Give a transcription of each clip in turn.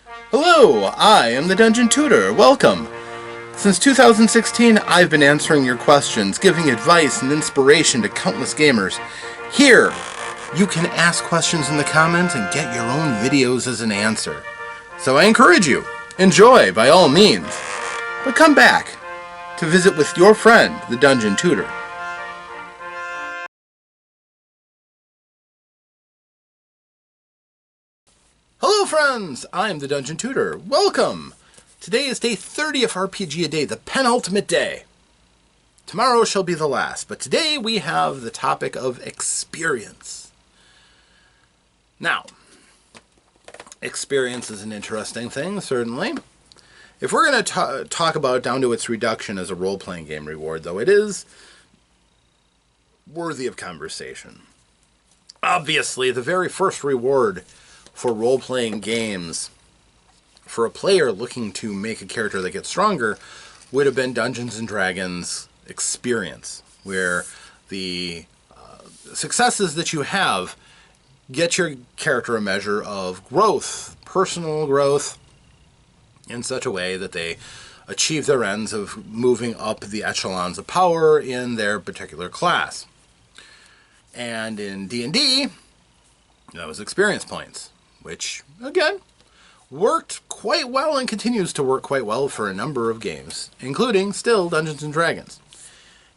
Hello, I am the Dungeon Tutor. Welcome. Since 2016, I've been answering your questions, giving advice and inspiration to countless gamers. Here, you can ask questions in the comments and get your own videos as an answer. So I encourage you, enjoy by all means. But come back to visit with your friend, the Dungeon Tutor. Hello friends, I am the Dungeon Tutor. Welcome! Today is day 30 of RPGaDay, the penultimate day. Tomorrow shall be the last, but today we have the topic of experience. Now, experience is an interesting thing, certainly. If we're going to talk about it down to its reduction as a role-playing game reward, though, it is worthy of conversation. Obviously, the very first reward for role-playing games for a player looking to make a character that gets stronger would have been Dungeons & Dragons experience, where the successes that you have get your character a measure of growth, personal growth, in such a way that they achieve their ends of moving up the echelons of power in their particular class. And in D&D, that was experience points, which, again, worked quite well and continues to work quite well for a number of games, including still Dungeons & Dragons.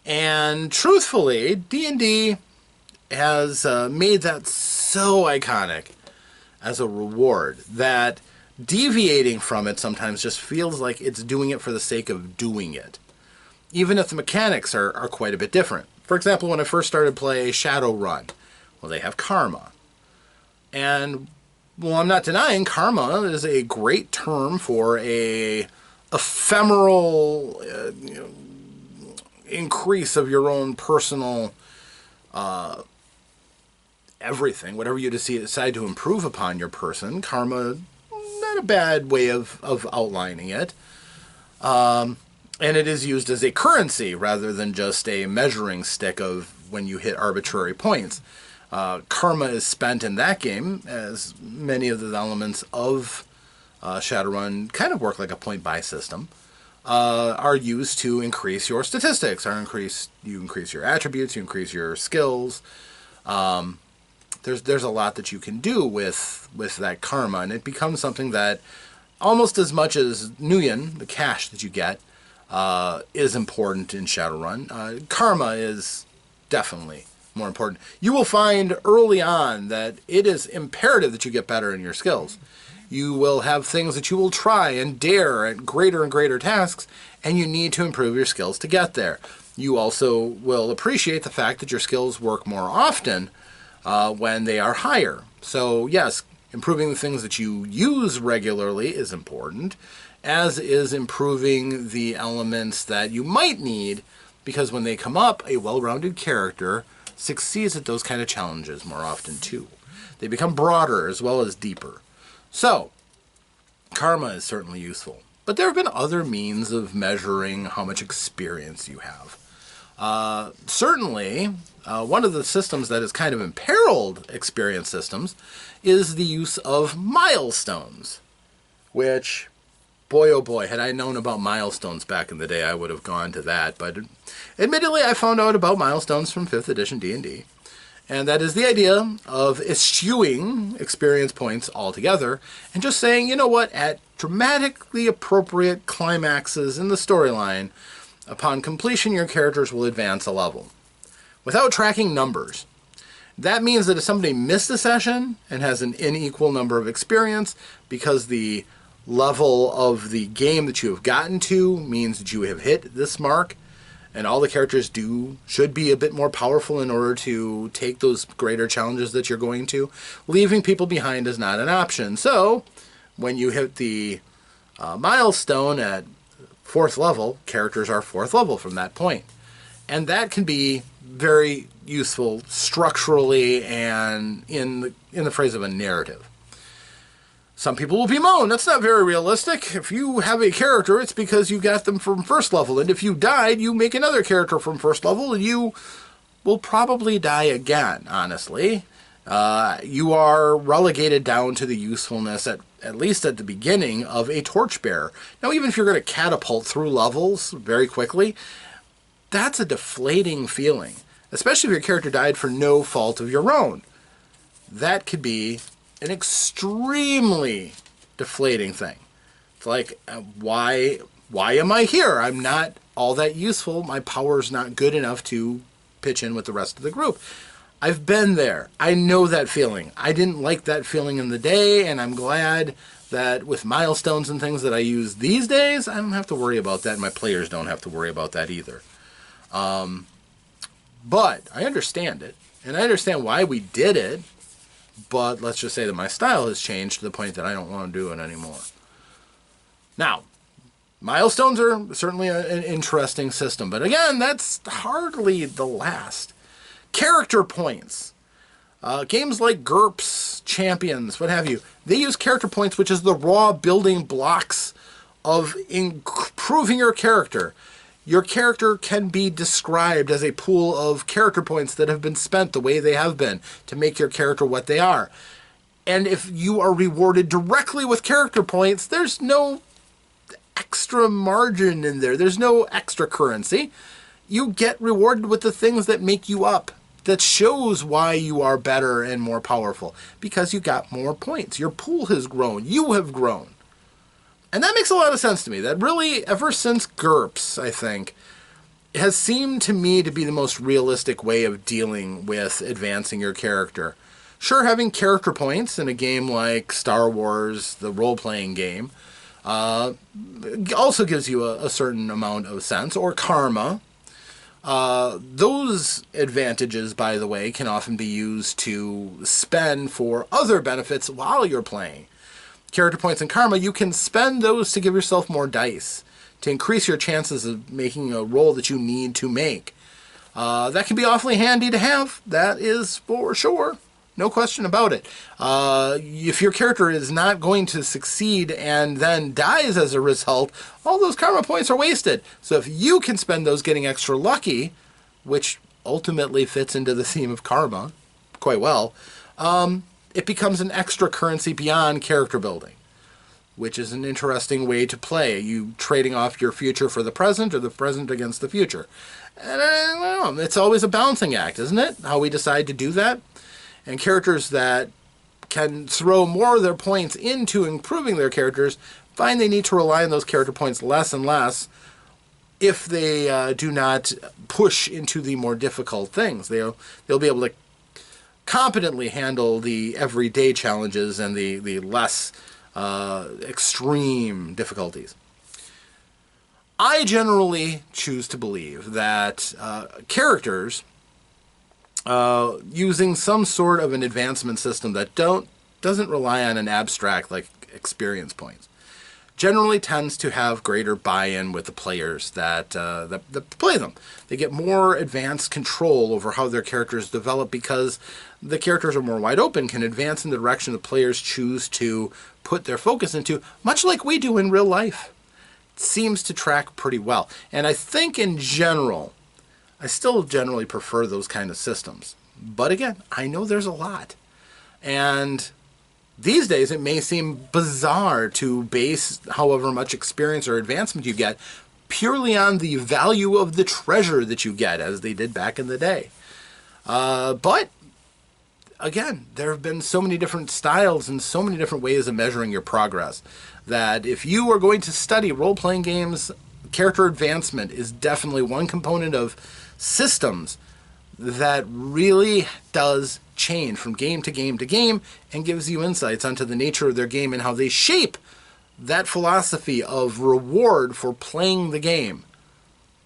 And truthfully, D&D has made that so iconic as a reward that deviating from it sometimes just feels like it's doing it for the sake of doing it, even if the mechanics are quite a bit different. For example, when I first started playing Shadowrun, well, they have karma. And well, I'm not denying karma is a great term for a ephemeral increase of your own personal everything. Whatever you decide to improve upon your person, karma, not a bad way of outlining it. And it is used as a currency rather than just a measuring stick of when you hit arbitrary points. Karma is spent in that game, as many of the elements of Shadowrun kind of work like a point-buy system, are used to increase your statistics, you increase your attributes, you increase your skills. There's a lot that you can do with that karma, and it becomes something that almost as much as Nuyen, the cash that you get, is important in Shadowrun. Karma is definitely more important. You will find early on that it is imperative that you get better in your skills. You will have things that you will try and dare at greater and greater tasks, and you need to improve your skills to get there. You also will appreciate the fact that your skills work more often when they are higher. So yes, improving the things that you use regularly is important, as is improving the elements that you might need, because when they come up, a well-rounded character succeeds at those kind of challenges more often too. They become broader as well as deeper. So, karma is certainly useful. But there have been other means of measuring how much experience you have. Certainly, one of the systems that has kind of imperiled experience systems is the use of milestones, which, boy oh boy, had I known about milestones back in the day, I would have gone to that. But admittedly, I found out about milestones from 5th edition D&D. And that is the idea of eschewing experience points altogether and just saying, you know what, at dramatically appropriate climaxes in the storyline, upon completion, your characters will advance a level without tracking numbers. That means that if somebody missed a session and has an unequal number of experience because the level of the game that you have gotten to means that you have hit this mark, and all the characters should be a bit more powerful in order to take those greater challenges that you're going to, leaving people behind is not an option. So when you hit the milestone at 4th level, characters are 4th level from that point. And that can be very useful structurally and in the phrase of a narrative. Some people will bemoan, that's not very realistic. If you have a character, it's because you got them from 1st level. And if you died, you make another character from 1st level, and you will probably die again, honestly. You are relegated down to the usefulness at at least at the beginning, of a torchbearer. Now, even if you're going to catapult through levels very quickly, that's a deflating feeling, especially if your character died for no fault of your own. That could be an extremely deflating thing. It's like, why am I here? I'm not all that useful. My power's not good enough to pitch in with the rest of the group. I've been there. I know that feeling. I didn't like that feeling in the day, and I'm glad that with milestones and things that I use these days, I don't have to worry about that, and my players don't have to worry about that either. But I understand it, and I understand why we did it, but let's just say that my style has changed to the point that I don't want to do it anymore. Now, milestones are certainly an interesting system, but again, that's hardly the last. Character points. Games like GURPS, Champions, what have you, they use character points, which is the raw building blocks of improving your character. Your character can be described as a pool of character points that have been spent the way they have been to make your character what they are. And if you are rewarded directly with character points, there's no extra margin in there. There's no extra currency. You get rewarded with the things that make you up, that shows why you are better and more powerful, because you got more points. Your pool has grown. You have grown. And that makes a lot of sense to me. That really, ever since GURPS, I think, has seemed to me to be the most realistic way of dealing with advancing your character. Sure, having character points in a game like Star Wars, the role-playing game, also gives you a certain amount of sense, or karma. Those advantages, by the way, can often be used to spend for other benefits while you're playing. Character points and karma, you can spend those to give yourself more dice, to increase your chances of making a roll that you need to make. That can be awfully handy to have. That is for sure. No question about it. If your character is not going to succeed and then dies as a result, all those karma points are wasted. So if you can spend those getting extra lucky, which ultimately fits into the theme of karma quite well, it becomes an extra currency beyond character building, which is an interesting way to play. You trading off your future for the present, or the present against the future. And I don't know, it's always a balancing act, isn't it? How we decide to do that. And characters that can throw more of their points into improving their characters find they need to rely on those character points less and less if they do not push into the more difficult things. They'll be able to competently handle the everyday challenges and the less extreme difficulties. I generally choose to believe that characters using some sort of an advancement system that doesn't rely on an abstract like experience points generally tends to have greater buy-in with the players that play them. They get more advanced control over how their characters develop because the characters are more wide open, can advance in the direction the players choose to put their focus into, much like we do in real life. It seems to track pretty well. And I think in general, I still generally prefer those kind of systems. But again, I know there's a lot. And these days, it may seem bizarre to base however much experience or advancement you get purely on the value of the treasure that you get, as they did back in the day. But again, there have been so many different styles and so many different ways of measuring your progress that if you are going to study role-playing games, character advancement is definitely one component of systems that really does change from game to game to game and gives you insights onto the nature of their game and how they shape that philosophy of reward for playing the game.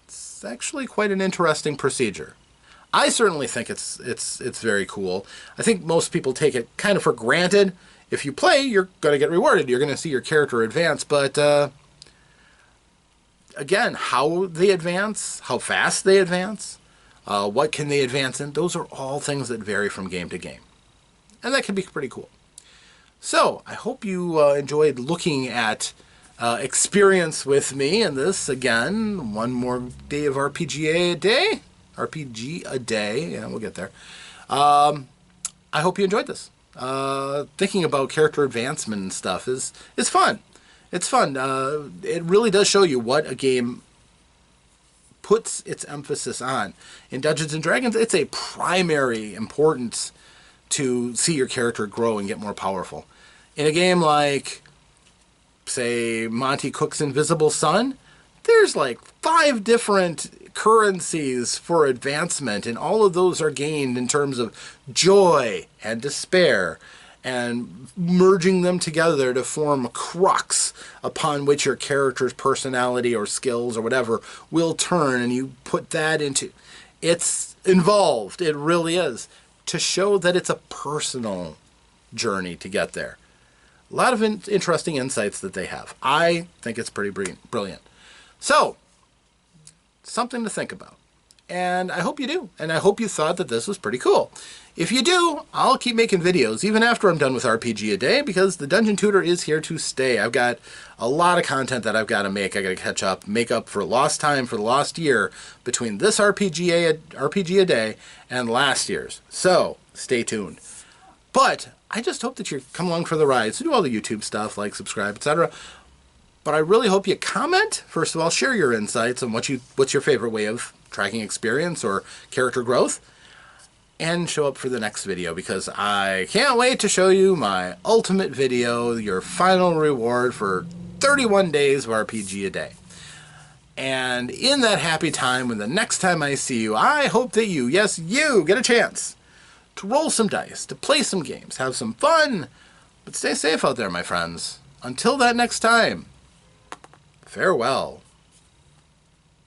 It's actually quite an interesting procedure. I certainly think it's very cool. I think most people take it kind of for granted. If you play, you're going to get rewarded. You're going to see your character advance. But again, how they advance, how fast they advance, what can they advance in, those are all things that vary from game to game. And that can be pretty cool. So, I hope you enjoyed looking at experience with me in this. Again, one more day of RPGaDay. RPG a day. Yeah, we'll get there. I hope you enjoyed this. thinking about character advancement and stuff is fun. It's fun. It really does show you what a game puts its emphasis on. In Dungeons and Dragons, it's a primary importance to see your character grow and get more powerful. In a game like, say, Monty Cook's Invisible Sun, there's like 5 different currencies for advancement, and all of those are gained in terms of joy and despair, and merging them together to form a crux upon which your character's personality or skills or whatever will turn, and you put that into... It's involved, it really is, to show that it's a personal journey to get there. A lot of interesting insights that they have. I think it's pretty brilliant. So, something to think about. And I hope you do. And I hope you thought that this was pretty cool. If you do, I'll keep making videos even after I'm done with RPG-A-Day, because the Dungeon Tutor is here to stay. I've got a lot of content that I've got to make. I got to catch up, make up for lost time for the lost year between this RPG-A-Day and last year's. So, stay tuned. But I just hope that you come along for the ride. So do all the YouTube stuff, like, subscribe, etc. But I really hope you comment. First of all, share your insights on what's your favorite way of tracking experience or character growth. And show up for the next video, because I can't wait to show you my ultimate video, your final reward for 31 days of RPG-A-Day. And in that happy time, when the next time I see you, I hope that you, yes, you, get a chance to roll some dice, to play some games, have some fun, but stay safe out there, my friends. Until that next time, farewell.